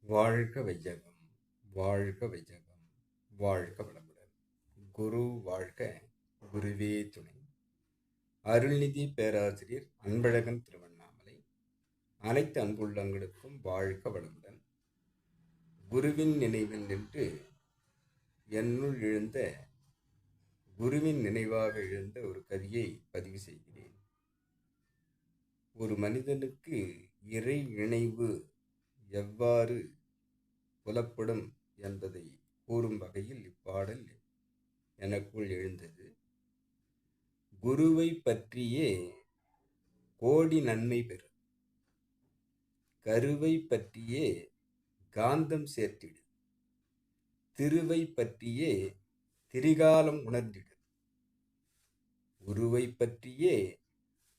வாழ்க வையகம், வாழ்க வையகம், வாழ்க வளமுடன். குரு வாழ்க, குருவே துணை. அருள்நிதி பேராசிரியர் அன்பழகன் திருவண்ணாமலை. அனைத்து அன்புள்ளங்களுக்கும் வாழ்க வளமுடன். குருவின் நினைவில் நின்று என்னுள் எழுந்த குருவின் நினைவாக எழுந்த ஒரு கதையை பதிவு செய்கிறேன். ஒரு மனிதனுக்கு இறை இணைவு எவ்வாறு புலப்படும் என்பதை கூறும் வகையில் இப்பாடல் எனக்குள் எழுந்தது. குருவை பற்றியே கோடி நன்மை பெறு, கருவை பற்றியே காந்தம் சேர்த்திடு, திருவை பற்றியே திரிகாலம் உணர்ந்திடு, உருவை பற்றியே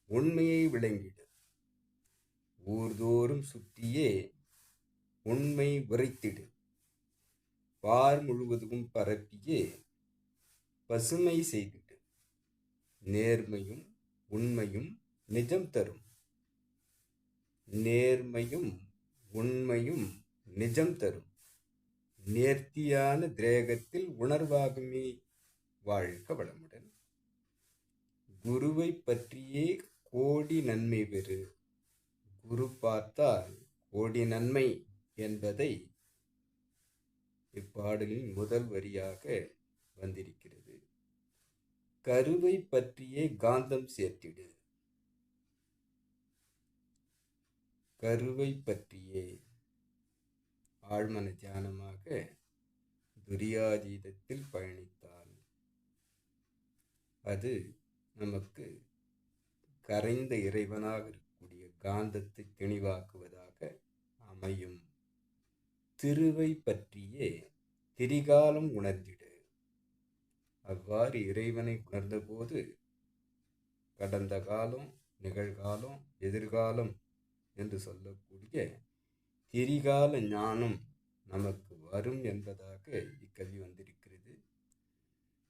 உண்மையை விளங்கிடு, ஊர்தோறும் சுற்றியே உண்மை உரைத்திடு, பார் முழுவதும் பரப்பியே பசுமை செய்திடு, நேர்மையும் உண்மையும் நிஜம் தரும், நேர்மையும் உண்மையும் நிஜம் தரும், நேர்த்தியான திரேகத்தில் உணர்வாகுமே. வாழ்க வளமுடன். குருவை பற்றியே கோடி நன்மை பெறு. குரு பார்த்தால் கோடி நன்மை என்பதை இப்பாடலின் முதல் வரியாக வந்திருக்கிறது. கருவை பற்றியே காந்தம் சேர்த்திடு. கருவை பற்றியே ஆழ்மன தியானமாக துரியாதீதத்தில் பயணித்தால் அது நமக்கு கரைந்த இறைவனாக இருக்கக்கூடிய காந்தத்தை தெளிவாக்குவதாக அமையும். திருவை பற்றியே திரிகாலம் உணர்ந்திடு. அவ்வாறு இறைவனை உணர்ந்தபோது கடந்த காலம், நிகழ்காலம், எதிர்காலம் என்று சொல்லக்கூடிய திரிகால ஞானம் நமக்கு வரும் என்பதாக இக்கவி வந்திருக்கிறது.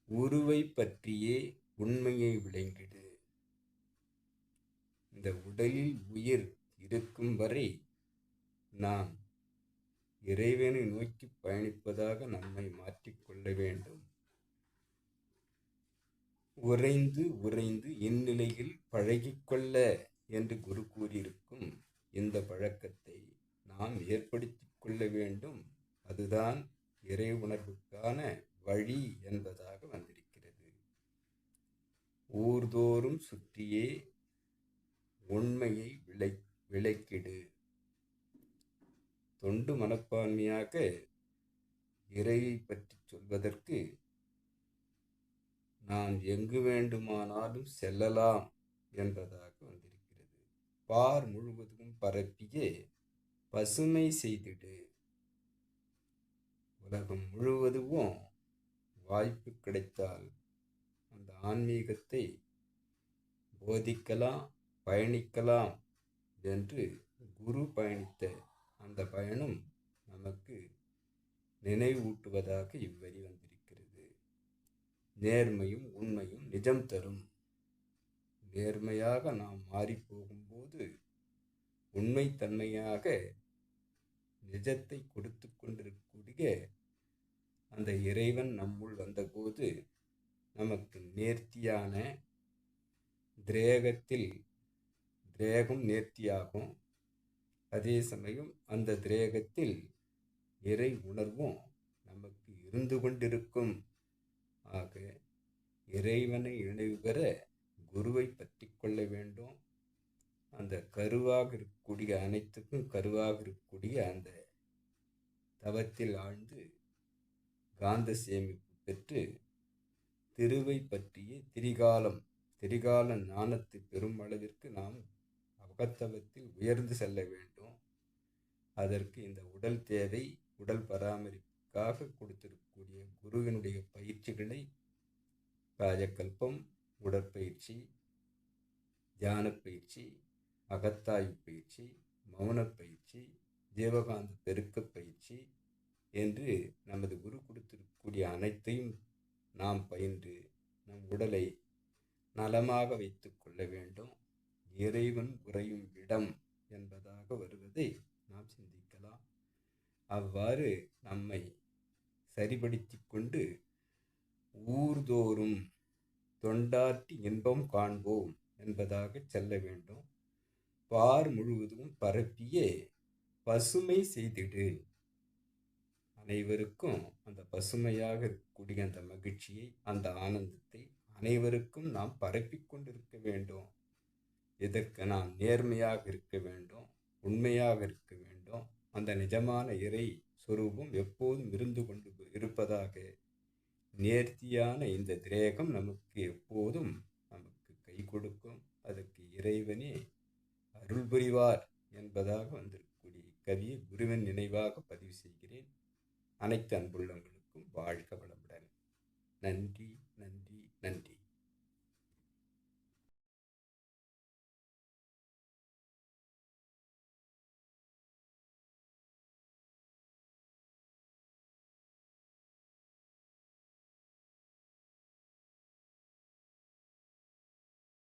உருவை பற்றியே உண்மையை விளங்கிடு. இந்த உடலில் உயிர் இருக்கும் வரை நாம் இறைவனை நோக்கி பயணிப்பதாக நம்மை மாற்றிக்கொள்ள வேண்டும். உறைந்து உறைந்து இந்நிலையில் பழகிக்கொள்ள என்று குரு கூறியிருக்கும் இந்த பழக்கத்தை நாம் ஏற்படுத்தி கொள்ள வேண்டும். அதுதான் இறை உணர்வுக்கான வழி என்பதாக வந்திருக்கிறது. ஊர்தோறும் சுற்றியே உண்மையை விளக்கிடு. தொண்டு மனப்பான்மையாக இறையை பற்றி சொல்வதற்கு நாம் எங்கு வேண்டுமானாலும் செல்லலாம் என்பதாக வந்திருக்கிறது. பார் முழுவதும் பரப்பியே பசுமை செய்திடு. உலகம் முழுவதும் வாய்ப்பு கிடைத்தால் அந்த ஆன்மீகத்தை போதிக்கலாம், பயணிக்கலாம் என்று குரு பயணித்த அந்த பயணம் நமக்கு நினைவூட்டுவதாக இவ்வரி வந்திருக்கிறது. நேர்மையும் உண்மையும் நிஜம் தரும். நேர்மையாக நாம் மாறி போகும்போது உண்மைத்தன்மையாக நிஜத்தை கொடுத்து கொண்டிருக்கக்கூடிய அந்த இறைவன் நம்முள் வந்தபோது நமக்கு நேர்த்தியான திரேகம் நேர்த்தியாகும். அதே சமயம் அந்த திரேகத்தில் இறை உணர்வும் நமக்கு இருந்து கொண்டிருக்கும். ஆக இறைவனை இணைவு பெற குருவை பற்றி கொள்ள வேண்டும். அந்த கருவாக இருக்கக்கூடிய அனைத்துக்கும் கருவாக இருக்கக்கூடிய அந்த தவத்தில் ஆழ்ந்து காந்த சேமிப்பு பெற்று திருவை பற்றிய திரிகால ஞானத்தை பெறும் அளவிற்கு நாம் அகத்தவத்தில் உயர்ந்து செல்ல வேண்டும். அதற்கு இந்த உடல் தேவை. உடல் பராமரிப்புக்காக கொடுத்திருக்கக்கூடிய குருவினுடைய பயிற்சிகளை காயக்கல்பம், உடற்பயிற்சி, தியான பயிற்சி, அகத்தாய்வு பயிற்சி, மௌன பயிற்சி, ஜீவகாந்த பெருக்க பயிற்சி என்று நமது குரு கொடுத்திருக்கக்கூடிய அனைத்தையும் நாம் பயின்று நம் உடலை நலமாக வைத்து கொள்ள வேண்டும். இறைவன் உறையும் இடம் என்பதாக வருவதை நாம் சிந்திக்கலாம். அவ்வாறு நம்மை சரிபடுத்தி கொண்டு ஊர்தோறும் தொண்டாற்றி இன்பம் காண்போம் என்பதாக செல்ல வேண்டும். பார் முழுவதும் பரப்பியே பசுமை செய்திடு. அனைவருக்கும் அந்த பசுமையாக இருக்கக்கூடிய அந்த மகிழ்ச்சியை, அந்த ஆனந்தத்தை அனைவருக்கும் நாம் பரப்பிக் கொண்டிருக்க வேண்டும். இதற்கு நாம் நேர்மையாக இருக்க வேண்டும், உண்மையாக இருக்க வேண்டும். அந்த நிஜமான இறை சொரூபம் எப்போதும் இருந்து கொண்டு இருப்பதாக நேர்த்தியான இந்த திரேகம் நமக்கு எப்போதும் நமக்கு கை கொடுக்கும். அதற்கு இறைவனே அருள் புரிவார் என்பதாக வந்திருக்கக்கூடிய கவியை குருவின் நினைவாக பதிவு செய்கிறேன். அனைத்து அன்புள்ளங்களுக்கும் வாழ்க வளமுடன். நன்றி, நன்றி, நன்றி.